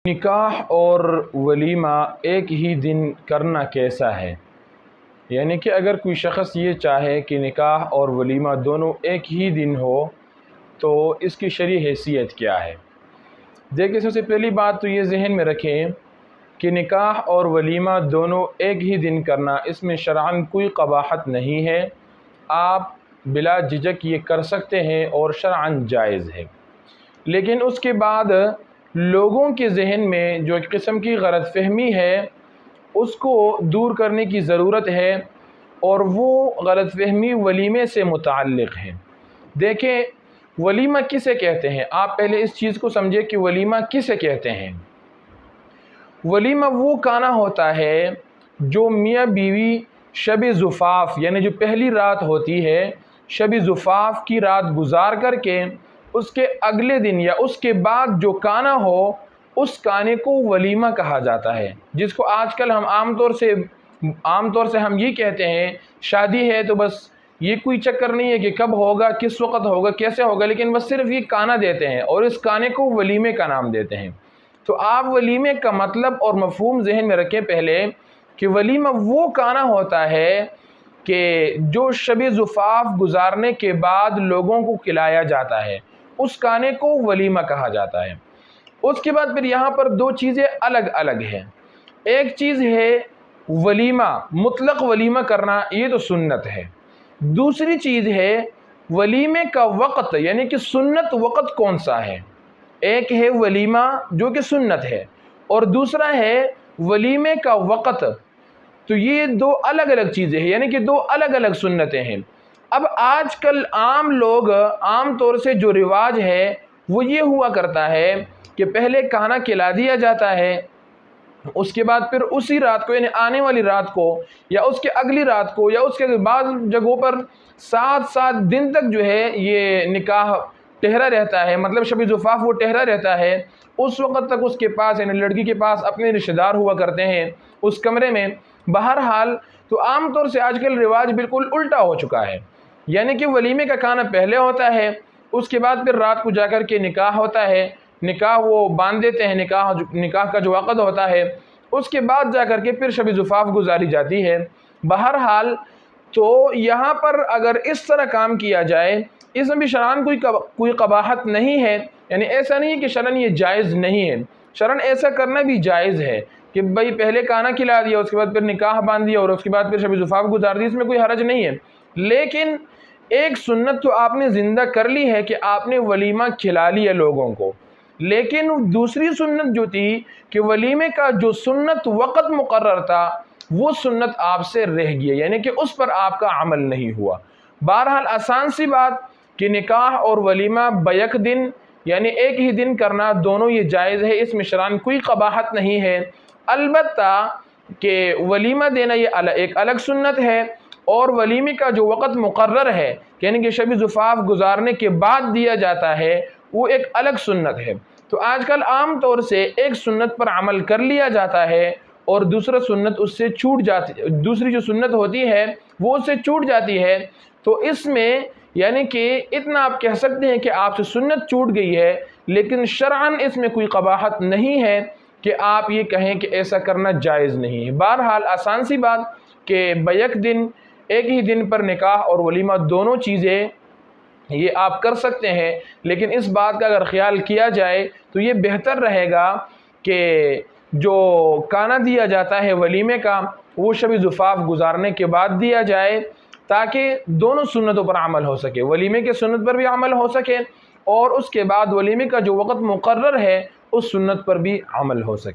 نکاح اور ولیمہ ایک ہی دن کرنا کیسا ہے؟ یعنی کہ اگر کوئی شخص یہ چاہے کہ نکاح اور ولیمہ دونوں ایک ہی دن ہو تو اس کی شرعی حیثیت کیا ہے؟ دیکھیں، سب سے پہلی بات تو یہ ذہن میں رکھیں کہ نکاح اور ولیمہ دونوں ایک ہی دن کرنا، اس میں شرعاً کوئی قباحت نہیں ہے۔ آپ بلا جھجک یہ کر سکتے ہیں اور شرعاً جائز ہے۔ لیکن اس کے بعد لوگوں کے ذہن میں جو ایک قسم کی غلط فہمی ہے اس کو دور کرنے کی ضرورت ہے، اور وہ غلط فہمی ولیمے سے متعلق ہے۔ دیکھیں، ولیمہ کسے کہتے ہیں؟ آپ پہلے اس چیز کو سمجھے کہ ولیمہ کسے کہتے ہیں۔ ولیمہ وہ کھانا ہوتا ہے جو میاں بیوی شب زفاف، یعنی جو پہلی رات ہوتی ہے، شب زفاف کی رات گزار کر کے اس کے اگلے دن یا اس کے بعد جو کھانا ہو، اس کھانے کو ولیمہ کہا جاتا ہے، جس کو آج کل ہم عام طور سے ہم یہ کہتے ہیں شادی ہے تو بس یہ کوئی چکر نہیں ہے کہ کب ہوگا، کس وقت ہوگا، کیسے ہوگا، لیکن بس صرف یہ کھانا دیتے ہیں اور اس کھانے کو ولیمے کا نام دیتے ہیں۔ تو آپ ولیمے کا مطلب اور مفہوم ذہن میں رکھیں پہلے کہ ولیمہ وہ کھانا ہوتا ہے کہ جو شب زفاف گزارنے کے بعد لوگوں کو کھلایا جاتا ہے، اس کھانے کو ولیمہ کہا جاتا ہے۔ اس کے بعد پھر یہاں پر دو چیزیں الگ الگ ہیں۔ ایک چیز ہے ولیمہ، مطلق ولیمہ کرنا، یہ تو سنت ہے۔ دوسری چیز ہے ولیمے کا وقت، یعنی کہ سنت وقت کون سا ہے۔ ایک ہے ولیمہ جو کہ سنت ہے، اور دوسرا ہے ولیمے کا وقت۔ تو یہ دو الگ الگ چیزیں ہیں، یعنی کہ دو الگ الگ سنتیں ہیں۔ اب آج کل عام طور سے جو رواج ہے وہ یہ ہوا کرتا ہے کہ پہلے کھانا کھلا دیا جاتا ہے، اس کے بعد پھر اسی رات کو، یعنی آنے والی رات کو یا اس کے اگلی رات کو یا اس کے بعض جگہوں پر 7 دن تک جو ہے یہ نکاح ٹہرا رہتا ہے، مطلب شب زفاف وہ ٹہرا رہتا ہے۔ اس وقت تک اس کے پاس، یعنی لڑکی کے پاس اپنے رشتہ دار ہوا کرتے ہیں اس کمرے میں۔ بہرحال تو عام طور سے آج کل رواج بالکل الٹا ہو چکا ہے، یعنی کہ ولیمے کا کھانا پہلے ہوتا ہے، اس کے بعد پھر رات کو جا کر کے نکاح ہوتا ہے، نکاح وہ باندھ دیتے ہیں، نکاح کا جو عقد ہوتا ہے، اس کے بعد جا کر کے پھر شب زفاف گزاری جاتی ہے۔ بہرحال تو یہاں پر اگر اس طرح کام کیا جائے، اس میں بھی شرعاً کوئی قباحت نہیں ہے، یعنی ایسا نہیں ہے کہ شرعاً یہ جائز نہیں ہے۔ شرعاً ایسا کرنا بھی جائز ہے کہ بھئی پہلے کھانا کھلا دیا، اس کے بعد پھر نکاح باندھ دیا اور اس کے بعد پھر شب زفاف گزار دی، اس میں کوئی حرج نہیں ہے۔ لیکن ایک سنت تو آپ نے زندہ کر لی ہے کہ آپ نے ولیمہ کھلا لیا لوگوں کو، لیکن دوسری سنت جو تھی کہ ولیمے کا جو سنت وقت مقرر تھا وہ سنت آپ سے رہ گیا، یعنی کہ اس پر آپ کا عمل نہیں ہوا۔ بہرحال آسان سی بات کہ نکاح اور ولیمہ بیک دن، یعنی ایک ہی دن کرنا، دونوں یہ جائز ہے، اس میں شرعاً کوئی قباحت نہیں ہے۔ البتہ کہ ولیمہ دینا یہ ایک الگ سنت ہے، اور ولیمے کا جو وقت مقرر ہے، یعنی کہ شب زفاف گزارنے کے بعد دیا جاتا ہے، وہ ایک الگ سنت ہے۔ تو آج کل عام طور سے ایک سنت پر عمل کر لیا جاتا ہے اور دوسری جو سنت ہوتی ہے وہ اس سے چھوٹ جاتی ہے۔ تو اس میں یعنی کہ اتنا آپ کہہ سکتے ہیں کہ آپ سے سنت چھوٹ گئی ہے، لیکن شرعاً اس میں کوئی قباحت نہیں ہے کہ آپ یہ کہیں کہ ایسا کرنا جائز نہیں ہے۔ بہرحال آسان سی بات کہ بیک دن، ایک ہی دن پر نکاح اور ولیمہ دونوں چیزیں یہ آپ کر سکتے ہیں، لیکن اس بات کا اگر خیال کیا جائے تو یہ بہتر رہے گا کہ جو کھانا دیا جاتا ہے ولیمے کا وہ شب زفاف گزارنے کے بعد دیا جائے، تاکہ دونوں سنتوں پر عمل ہو سکے، ولیمے کے سنت پر بھی عمل ہو سکے اور اس کے بعد ولیمے کا جو وقت مقرر ہے اس سنت پر بھی عمل ہو سکے۔